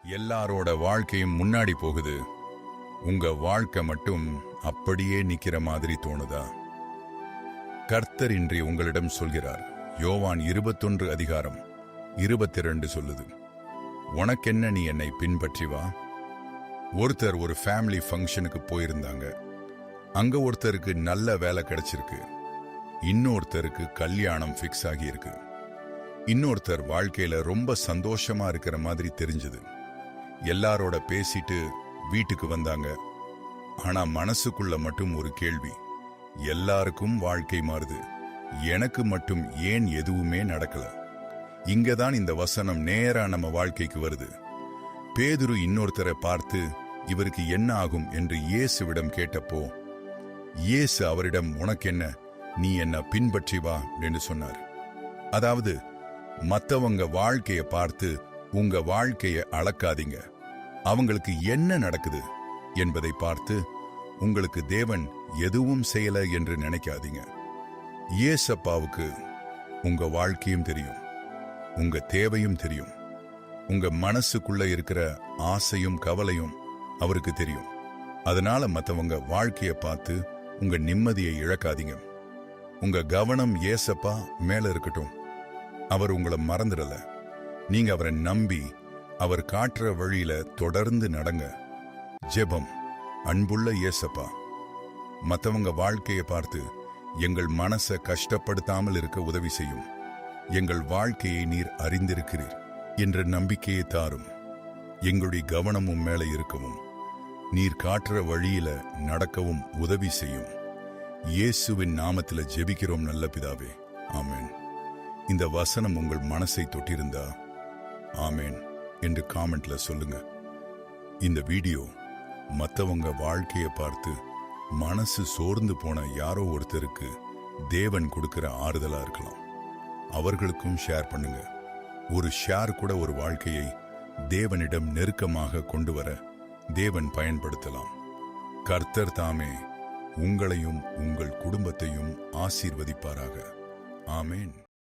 எல்லாரோட வாழ்க்கையும் முன்னாடி போகுது, உங்க வாழ்க்கை மட்டும் அப்படியே நிக்கிற மாதிரி தோணுதா? கர்த்தர் இன்றி உங்களிடம் சொல்கிறார். யோவான் 21:22 சொல்லுது, உனக்கென்ன, நீ என்னை பின்பற்றி வா. ஒருத்தர் ஒரு ஃபேமிலி ஃபங்க்ஷனுக்கு போயிருந்தாங்க. அங்க ஒருத்தருக்கு நல்ல வேலை கிடைச்சிருக்கு, இன்னொருத்தருக்கு கல்யாணம் ஃபிக்ஸ் ஆகியிருக்கு. இன்னொருத்தர் வாழ்க்கையில ரொம்ப சந்தோஷமா இருக்கிற மாதிரி தெரிஞ்சது. எல்லாரோட பேசிட்டு வீட்டுக்கு வந்தாங்க. ஆனா மனசுக்குள்ள மட்டும் ஒரு கேள்வி, எல்லாருக்கும் வாழ்க்கை மாறுது, எனக்கு மட்டும் ஏன் எதுவுமே நடக்கல? இங்கதான் இந்த வசனம் நேரா நம்ம வாழ்க்கைக்கு வருது. பேதுரு இன்னொருத்தரை பார்த்து, இவருக்கு என்ன ஆகும் என்று இயேசுவிடம் கேட்டப்போ, இயேசு அவரிடம், உனக்கென்ன, நீ என்ன பின்பற்றி வா என்று சொன்னார். அதாவது, மத்தவங்க வாழ்க்கைய பார்த்து உங்க வாழ்க்கைய அளக்காதீங்க. அவங்களுக்கு என்ன நடக்குது என்பதை பார்த்து உங்களுக்கு தேவன் எதுவும் செய்யல என்று நினைக்காதீங்க. இயேசப்பாவுக்கு உங்க வாழ்க்கையும் தெரியும், உங்க தேவையும் தெரியும், உங்க மனசுக்குள்ள இருக்கிற ஆசையும் கவலையும் அவருக்கு தெரியும். அதனால மத்தவங்க வாழ்க்கைய பார்த்து உங்க நிம்மதியை இழக்காதீங்க. உங்க கவனம் ஏசப்பா மேல இருக்கட்டும். அவர் உங்களை மறந்துடல. நீங்க அவரை நம்பி அவர் காட்டுற வழியில தொடர்ந்து நடங்க. ஜெபம். அன்புள்ள ஏசப்பா, மத்தவங்க வாழ்க்கையை பார்த்து எங்கள் மனசை கஷ்டப்படுத்தாமல் இருக்க உதவி செய்யும். எங்கள் வாழ்க்கையை நீர் அறிந்திருக்கிறீர் என்ற நம்பிக்கையை தாரும். எங்களுடைய கவனமும் மேலே இருக்கவும், நீர் காட்டுற வழியில நடக்கவும் உதவி செய்யும். இயேசுவின் நாமத்தில ஜெபிக்கிறோம் நல்ல பிதாவே, ஆமேன். இந்த வசனம் உங்கள் மனசை தொட்டிருந்தா ஆமேன் என்று காமெண்ட்ல சொல்லுங்க. இந்த வீடியோ மத்தவங்க வாழ்க்கையை பார்த்து மனசு சோர்ந்து போன யாரோ ஒருத்தருக்கு தேவன் கொடுக்கிற ஆறுதலா இருக்கலாம். அவர்களுக்கும் ஷேர் பண்ணுங்க. ஒரு ஷேர் கூட ஒரு வாழ்க்கையை தேவனிடம் நெருக்கமாக கொண்டு வர தேவன் பயன்படுத்தலாம். கர்த்தர் தாமே உங்களையும் உங்கள் குடும்பத்தையும் ஆசீர்வதிப்பாராக. ஆமேன்.